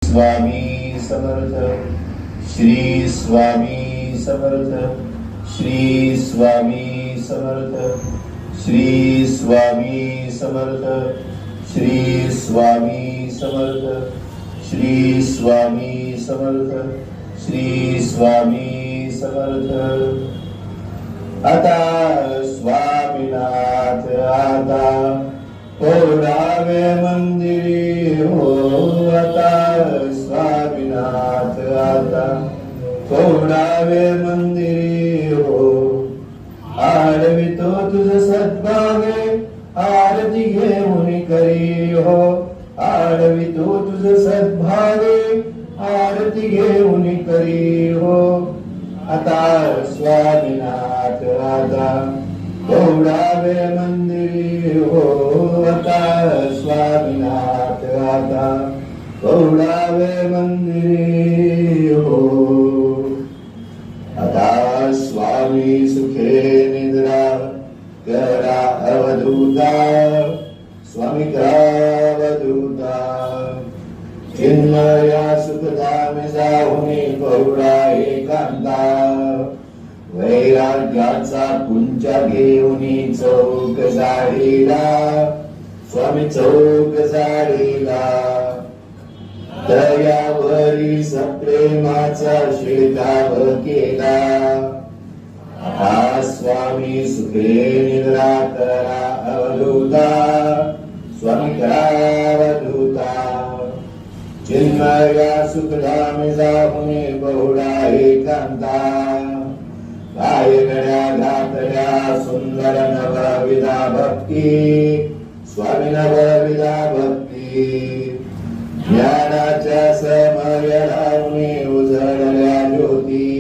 स्वामी समर्थ. श्री स्वामी समर्थ. श्री स्वामी समर्थ. श्री स्वामी समर्थ. श्री स्वामी समर्थ. श्री स्वामी समर्थ. श्री स्वामी समर्थ. आता स्वामीनाथ आता कोडावे मंदिरी हो. आता स्वामीनाथ आता कोडावे मंदिरी हो. आडवितो तुझ सद्भावे आरती घेऊन करी हो. आडवितो तुझ सद्भावे आरती घेऊन करी हो. आता स्वामीनाथ आता कोडावे मंदिरी हो. आता स्वामीनाथ आता कोडावे मंदिरी हो. आता स्वामी सुखे निद्रा करा अवधूता. स्वामी करा अवधूता. चिन्मया सुखधाम जाऊनी कौडा एकांता. वैराग्याचा कुंच घेऊनी चौक जाडीला. स्वामी चौक जाडीला. दयावरी सप्रेमाचा शिळकाव केला. हा स्वामी सुखे निद्रा करा अवधूता. स्वामी करा अवधूता. चिन्मया सुखधाम जाऊनी बहुडा एकांता. काय गड्या घातल्या सुंदर नवविधा भक्ती. स्वामी नवविधा भक्ती. ज्ञानाच्या समय लावणी उजळल्या ज्योती.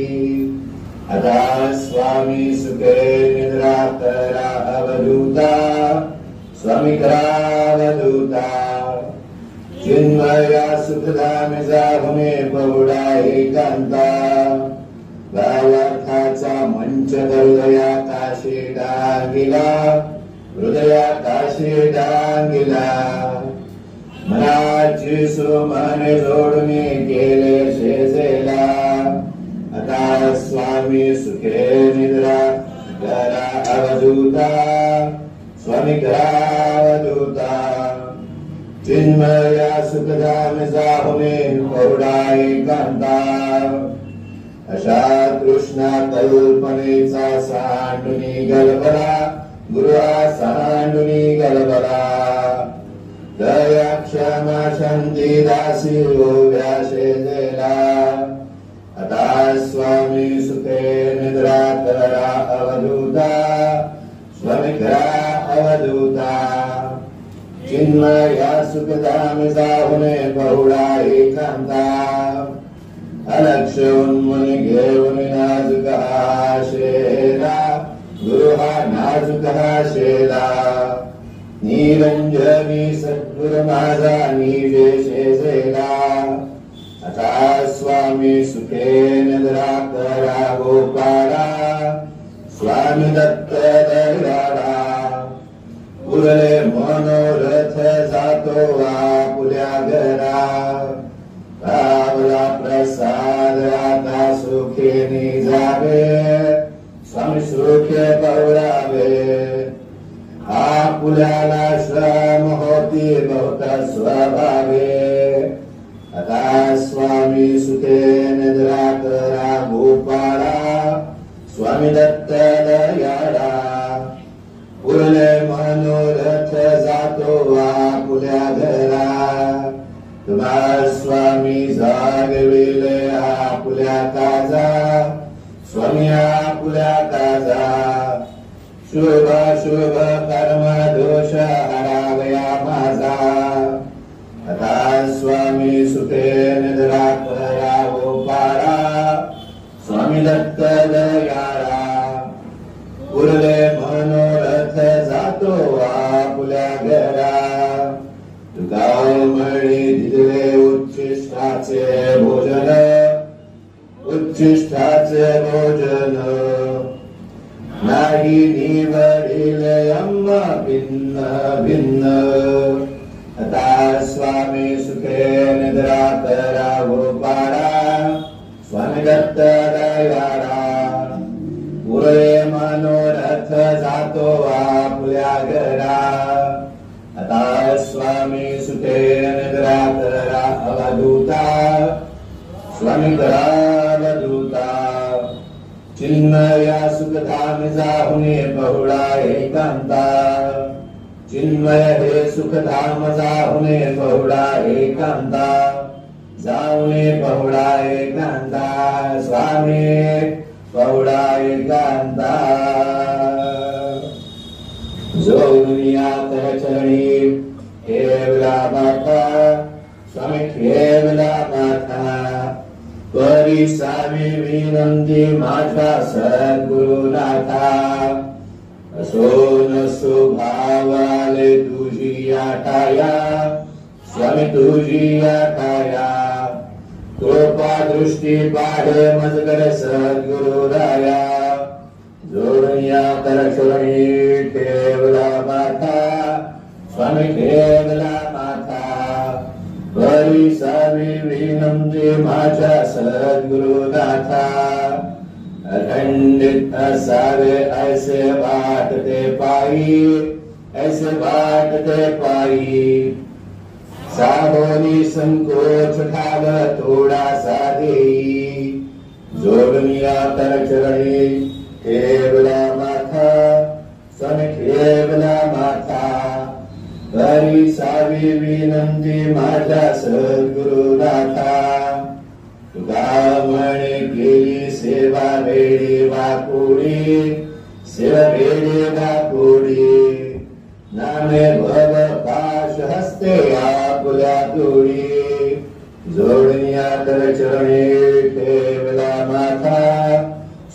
आता स्वामी सुखे निद्रा करा अवधूता. स्वामी करा अवधूता. चिन्मया सुखधाम जाऊने बहुडा एकांता. गावार्थाचा मंच हृदयाकाशी डांगिला. हृदयाकाशी डांगिला. मनाची सुमन जोडून केले शेजेला. आता स्वामी सुखे निद्रा करा अवधूता. स्वामी करा अवधूता. चिन्मया सुखधाम जाऊने बहुडा एकांता. अशा तृष्णा कल्पनेचा सांडुनी गलबला. गुरुआ सांडुनी गलबला. दया क्षमा शांती दासी ओव्या शेजेला. आता स्वामी सुखे निद्रा करा अवधूता. स्वामी करा अवधूता. चिन्मया सुखधाम जाऊने बहुडा एकांता. अलक्ष उन्मनी घेऊन नाजुक हा शेला. गुरु हा नाजुक हा शेला. निरंजनी सद्गुरु माझा निजे शेजेला. आता स्वामी सुखे निद्रा करा गोपाळा. स्वामी दत्त दयाळा. उरले मनोरथ जातो आपुल्या घरा. पावला प्रसाद आता सुखेनी जावे. स्वामी सुखे पवरावे. आपुल्याला श्रम होती बहुत स्वभावे. आता स्वामी सुखे निद्रा करा गोपाळा. स्वामी दत्त दयाळा. उरले मनोरथ जातो आपुल्या घरा. तुम्हा स्वामी जागविले आपुल्या काजा. स्वामी आपुल्या काजा. शुभ शुभ कर्म दोष हरावया माझा. आता स्वामी सुखे निद्रा करा गोपाळा. स्वामी दत्त दयाळा. उरले मनोरथ जातो आपुल्या घरा. तुकामळी दिले उच्छिष्टाचे भोजन. उच्छिष्टाचे भोजन. नाही निवडिले अम्मा भिन्न भिन्न. आता स्वामी सुखे निद्रा कर राघोपारा स्वामी दत्त दयाळा पुरे मनोरथ जातो आपल्या घरा आता स्वामी सुते नगरात अवधूता स्वामी करावधूता चिन्मया सुखधाम जाहुने बहुळा एकांता चिन्मय हे सुखधाम जाहुने बहुळा एकांता जाहुने बहुळा एकांता स्वामी बहुळा एकांता जो दुनियात चरणी केवला माता स्वामी केवला माता परी सामी विनंती माझा सद्गुरुनाथा असो नसो भावाले तुझी आठाया स्वामी तुझी आठाया कृपा दृष्टी पाडे मजगर सद्गुरुराया जोडया तर चरणी केवला माता स्वामी केवला माता परी सामी विनंती माझा सद्गुरुनाथा अखंडित असावे ऐसे वाटते पायी ऐसे वाटते पायी साहोनी संकोच ठाव थोडासा देई जोडनिया तर चरणी केवला माथा स्वामी केवला माथा परी सावी विनंती माझा सद्गुरुनाथा तुका म्हणे केली सेवा वेळी वाकुडी सेवा वेळी वाकुडी नामे भव पाश हस्ते आपुल्या तुडी जोडनिया तर चरणी केवला माथा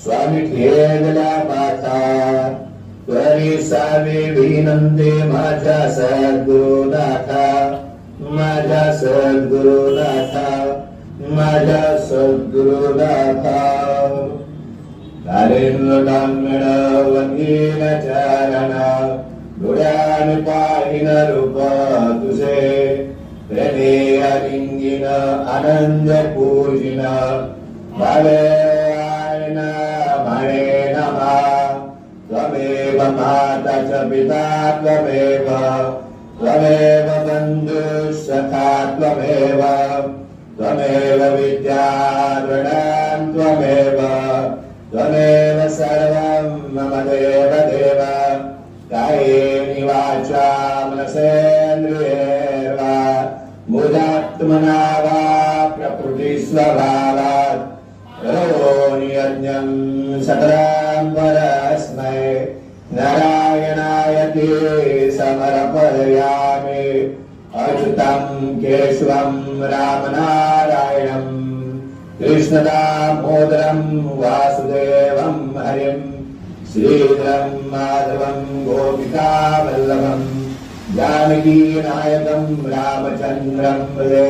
स्वामी केवला माथा परी सावी विनंती माझा सद्गुरुनाथा माझा सद्गुरुनाथा माझा सद्गुरुनाथा कारेन्द्रडाम्यण वंदीन चरण डोळ्यान पाहिन रूप तुझे प्रेमे अलिंगिन आनंद पूजिन भावे आयन म्हणे नमा त्वमेव माता च पिता त्वमेव त्वमेव बन्धुसखा त्वमेव त्वमेव विद्याद्रणां त्वमेव त्वमेव सर्वं मम देव देव कायेन वाचा मनसेन्द्रियैर्वा बुधात्मना वा प्रकृतिस्वभावात् करोमि यज्ञं सकलं परस्मै नारायणाय ते समर्पयामि अच्युतं केशवं रामनारायणं कृष्णदामोदरं वासुदेवं हरिं श्रीधरं माधवं गोपिकावल्लभं जानकीनायकं रामचन्द्रं भजे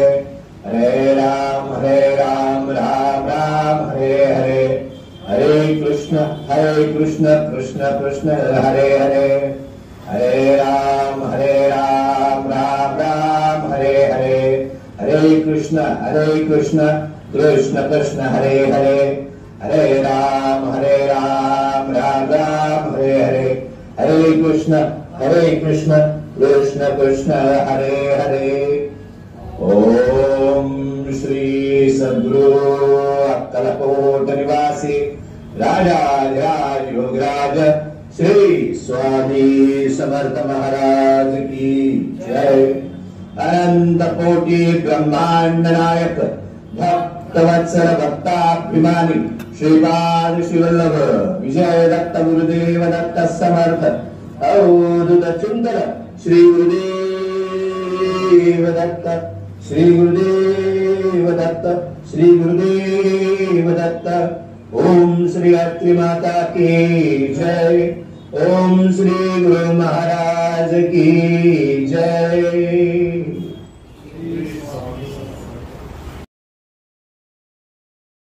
हरे राम राम राम हरे हरे हरे कृष्ण कृष्ण कृष्ण हरे हरे हरे राम राम राम हरे हरे हरे कृष्ण कृष्ण कृष्ण हरे हरे हरे राम राम राम हरे हरे हरे कृष्ण कृष्ण कृष्ण हरे हरे ओम श्री सद्गुरु अक्कलकोट निवासी राजाधिराज योगराज श्री स्वामी समर्थ महाराज की जय। अनंत कोटि ब्रह्मांड नायक भक्तवत्सल भक्ताभिमानी श्रीपाद श्रीवल्लभ विजय दत्त गुरुदेव दत्त समर्थ अवधूत चिंतन श्री गुरुदेव दत्त श्री गुरुदेव दत्त श्री गुरुदेव दत्त। ओम श्री अत्रि माता की जय। ओम श्री गुरु महाराज की जय।